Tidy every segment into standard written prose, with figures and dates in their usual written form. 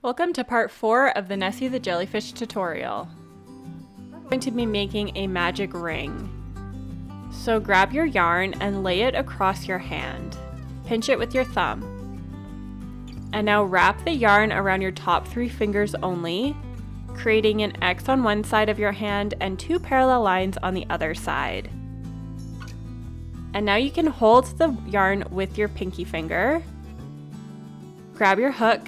Welcome to part 4 of the Nessie the Jellyfish tutorial. We're going to be making a magic ring. So grab your yarn and lay it across your hand. Pinch it with your thumb. And now wrap the yarn around your top 3 fingers only, creating an X on one side of your hand and 2 parallel lines on the other side. And now you can hold the yarn with your pinky finger, grab your hook,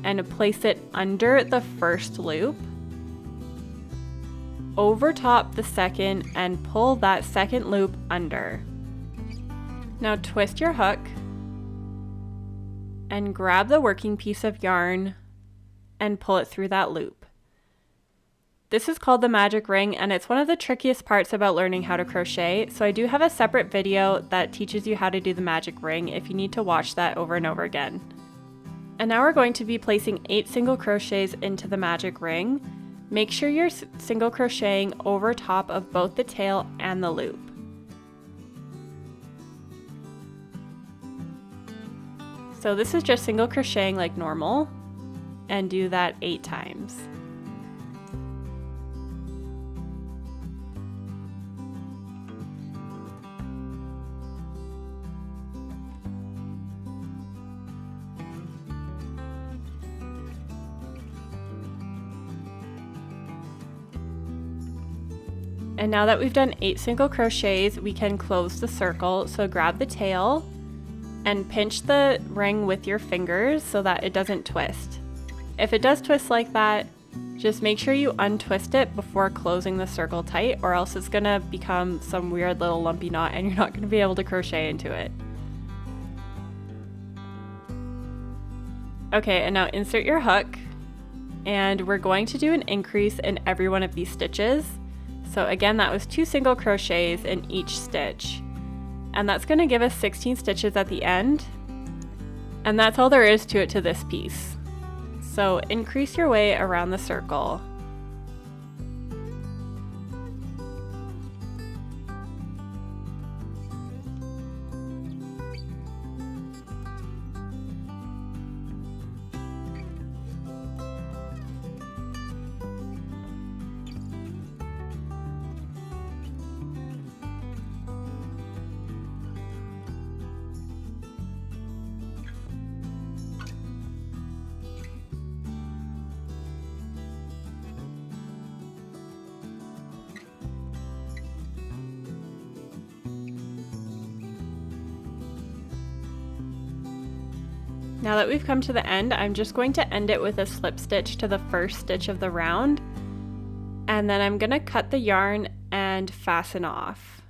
and place it under the first loop, over top the second, and pull that second loop under. Now twist your hook and grab the working piece of yarn and pull it through that loop. This is called the magic ring, and it's one of the trickiest parts about learning how to crochet, so I do have a separate video that teaches you how to do the magic ring if you need to watch that over and over again. And now we're going to be placing 8 single crochets into the magic ring. Make sure you're single crocheting over top of both the tail and the loop. So this is just single crocheting like normal, and do that 8 times. And now that we've done 8 single crochets, we can close the circle. So grab the tail and pinch the ring with your fingers so that it doesn't twist. If it does twist like that, just make sure you untwist it before closing the circle tight, or else it's gonna become some weird little lumpy knot and you're not gonna be able to crochet into it. Okay, and now insert your hook, and we're going to do an increase in every one of these stitches. So again, that was 2 single crochets in each stitch. And that's going to give us 16 stitches at the end. And that's all there is to it to this piece. So increase your way around the circle. Now that we've come to the end, I'm just going to end it with a slip stitch to the first stitch of the round, and then I'm going to cut the yarn and fasten off.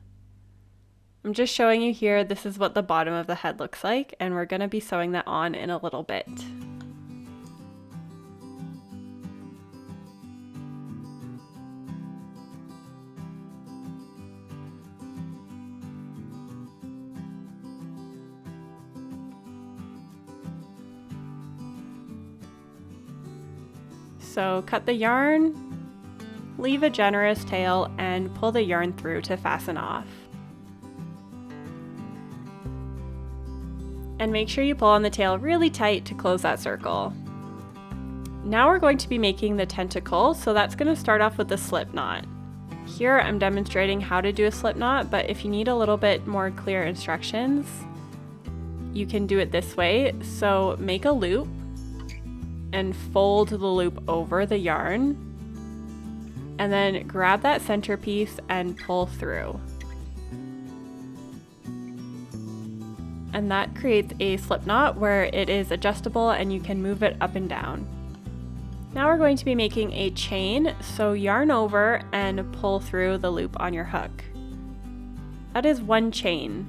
I'm just showing you here, this is what the bottom of the head looks like, and we're going to be sewing that on in a little bit. So cut the yarn, leave a generous tail, and pull the yarn through to fasten off. And make sure you pull on the tail really tight to close that circle. Now we're going to be making the tentacle, so that's going to start off with the slip knot. Here I'm demonstrating how to do a slip knot, but if you need a little bit more clear instructions, you can do it this way. So make a loop and fold the loop over the yarn, and then grab that center piece and pull through. And that creates a slip knot where it is adjustable and you can move it up and down. Now we're going to be making a chain, so yarn over and pull through the loop on your hook. That is 1 chain.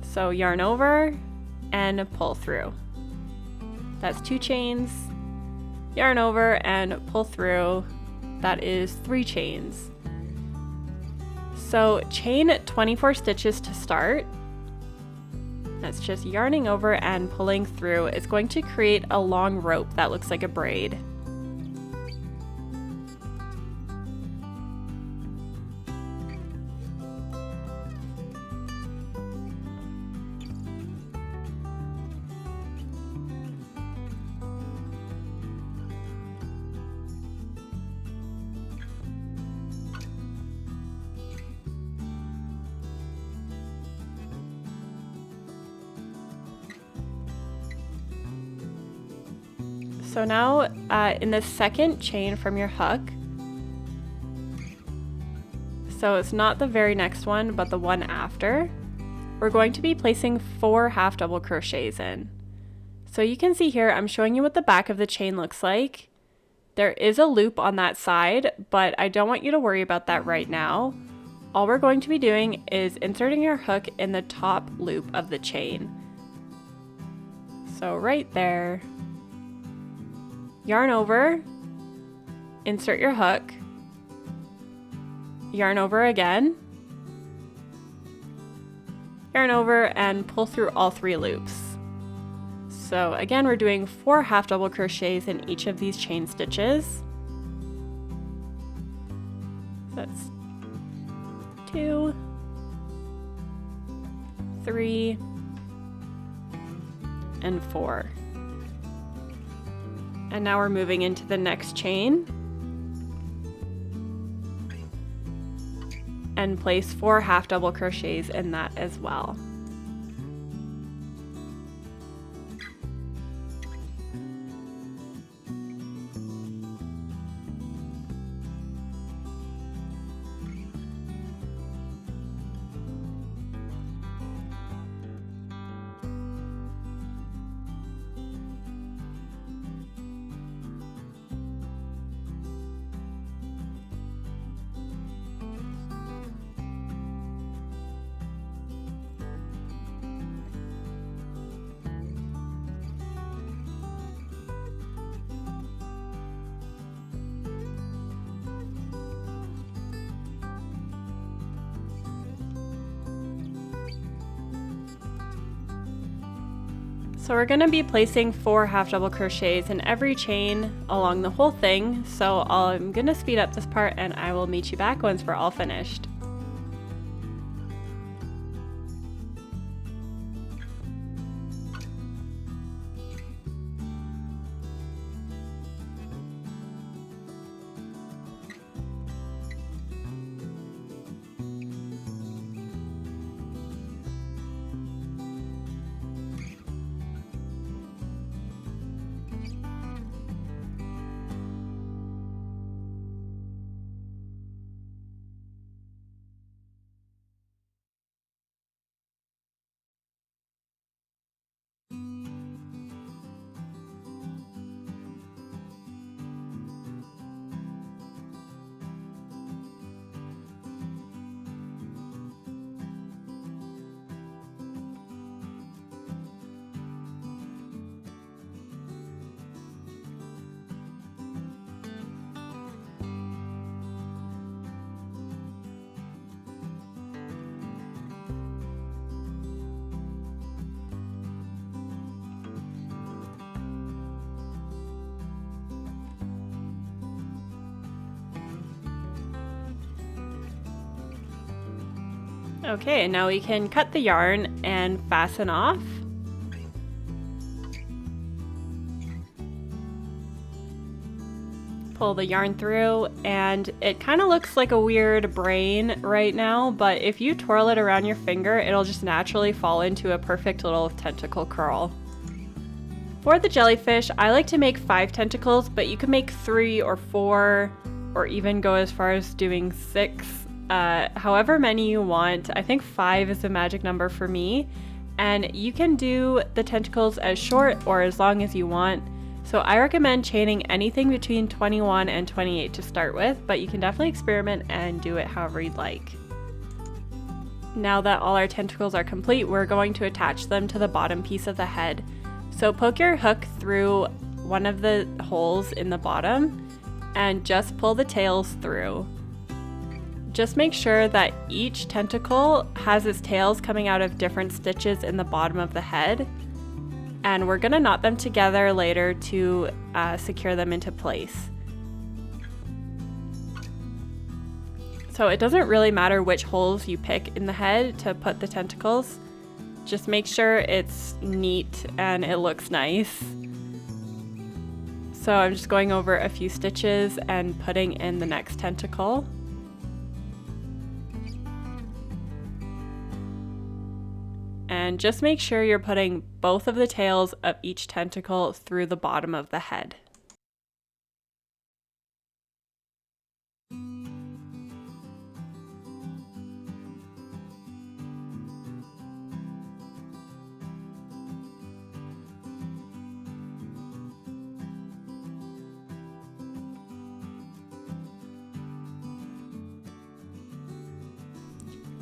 So yarn over and pull through. That's 2 chains, yarn over and pull through, that is 3 chains. So chain 24 stitches to start. That's just yarning over and pulling through. It's going to create a long rope that looks like a braid. So now in the second chain from your hook, so it's not the very next one, but the one after, we're going to be placing 4 half double crochets in. So you can see here, I'm showing you what the back of the chain looks like. There is a loop on that side, but I don't want you to worry about that right now. All we're going to be doing is inserting your hook in the top loop of the chain. So right there, yarn over, insert your hook, yarn over again, yarn over, and pull through all 3 loops. So again, we're doing 4 half double crochets in each of these chain stitches. That's 2, 3, and 4. And now we're moving into the next chain and place 4 half double crochets in that as well. So we're going to be placing 4 half double crochets in every chain along the whole thing. So I'm going to speed up this part and I will meet you back once we're all finished. Okay, now we can cut the yarn and fasten off. Pull the yarn through, and it kind of looks like a weird brain right now, but if you twirl it around your finger, it'll just naturally fall into a perfect little tentacle curl. For the jellyfish, I like to make 5 tentacles, but you can make 3 or 4, or even go as far as doing 6. However many you want. I think 5 is the magic number for me, and you can do the tentacles as short or as long as you want. So I recommend chaining anything between 21 and 28 to start with, but you can definitely experiment and do it however you'd like. Now that all our tentacles are complete, we're going to attach them to the bottom piece of the head. So poke your hook through one of the holes in the bottom and just pull the tails through. Just make sure that each tentacle has its tails coming out of different stitches in the bottom of the head, and we're going to knot them together later to secure them into place. So it doesn't really matter which holes you pick in the head to put the tentacles, just make sure it's neat and it looks nice. So I'm just going over a few stitches and putting in the next tentacle. And just make sure you're putting both of the tails of each tentacle through the bottom of the head.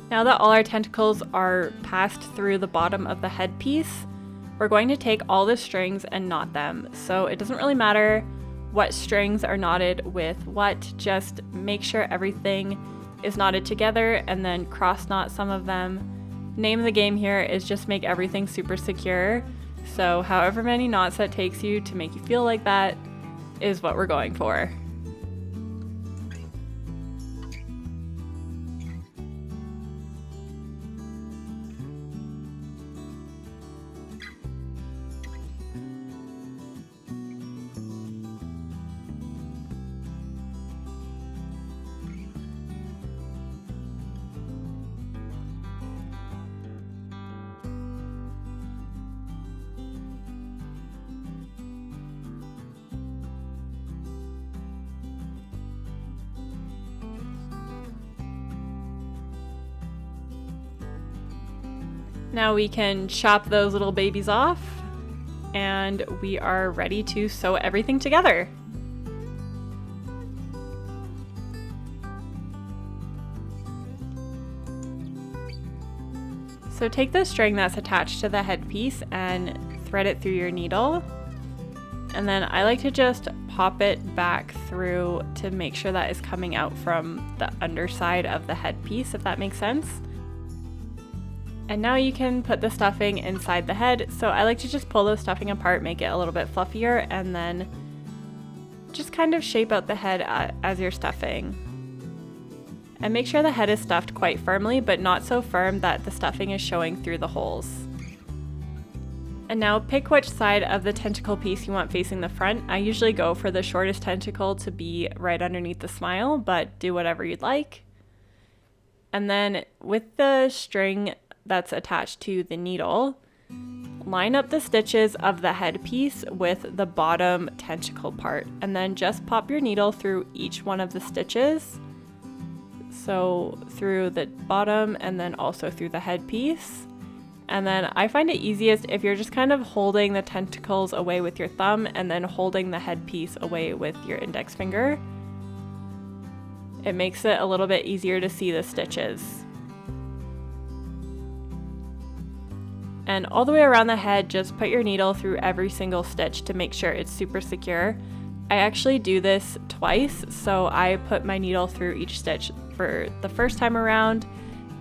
Now that all our tentacles are passed through the bottom of the headpiece, we're going to take all the strings and knot them. So it doesn't really matter what strings are knotted with what, just make sure everything is knotted together and then cross knot some of them. Name of the game here is just make everything super secure. So however many knots that takes you to make you feel like that is what we're going for. Now we can chop those little babies off and we are ready to sew everything together. So take the string that's attached to the headpiece and thread it through your needle. And then I like to just pop it back through to make sure that is coming out from the underside of the headpiece, if that makes sense. And now you can put the stuffing inside the head. So I like to just pull the stuffing apart, make it a little bit fluffier, and then just kind of shape out the head as you're stuffing. And make sure the head is stuffed quite firmly, but not so firm that the stuffing is showing through the holes. And now pick which side of the tentacle piece you want facing the front. I usually go for the shortest tentacle to be right underneath the smile, but do whatever you'd like. And then with the string that's attached to the needle, line up the stitches of the headpiece with the bottom tentacle part, and then just pop your needle through each one of the stitches. So through the bottom and then also through the headpiece. And then I find it easiest if you're just kind of holding the tentacles away with your thumb and then holding the headpiece away with your index finger. It makes it a little bit easier to see the stitches. And all the way around the head, just put your needle through every single stitch to make sure it's super secure. I actually do this twice, so I put my needle through each stitch for the first time around,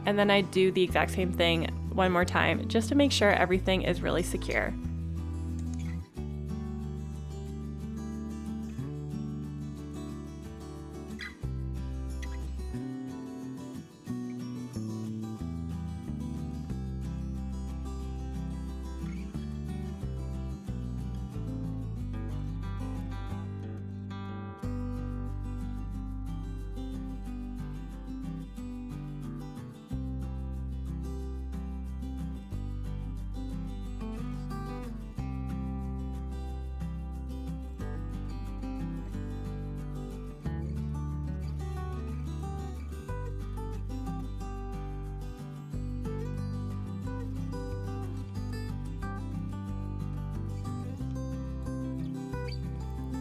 and then I do the exact same thing one more time just to make sure everything is really secure.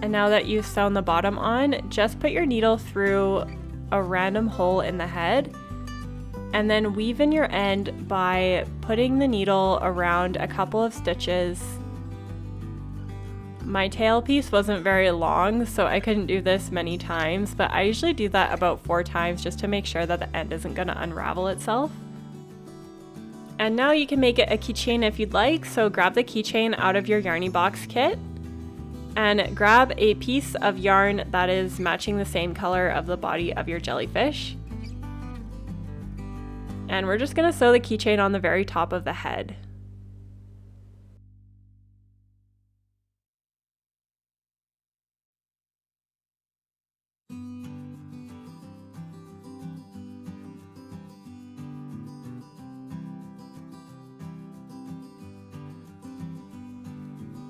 And now that you've sewn the bottom on, just put your needle through a random hole in the head and then weave in your end by putting the needle around a couple of stitches. My tail piece wasn't very long, so I couldn't do this many times, but I usually do that about 4 times just to make sure that the end isn't going to unravel itself. And now you can make it a keychain if you'd like, so grab the keychain out of your Yarny Box kit and grab a piece of yarn that is matching the same color of the body of your jellyfish. And we're just going to sew the keychain on the very top of the head.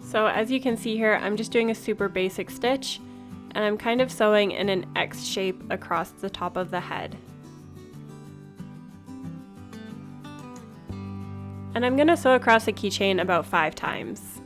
So as you can see here, I'm just doing a super basic stitch, and I'm kind of sewing in an X shape across the top of the head. And I'm going to sew across the keychain about 5 times.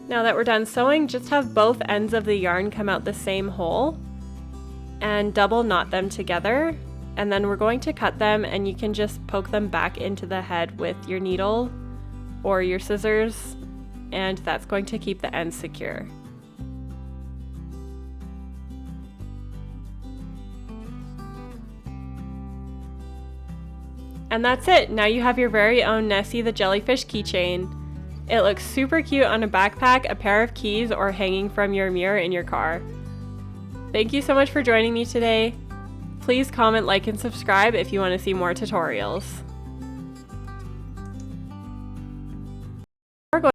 Now that we're done sewing, just have both ends of the yarn come out the same hole and double knot them together, and then we're going to cut them, and you can just poke them back into the head with your needle or your scissors, and that's going to keep the ends secure. And that's it! Now you have your very own Nessie the Jellyfish keychain. It looks super cute on a backpack, a pair of keys, or hanging from your mirror in your car. Thank you so much for joining me today. Please comment, like, and subscribe if you want to see more tutorials.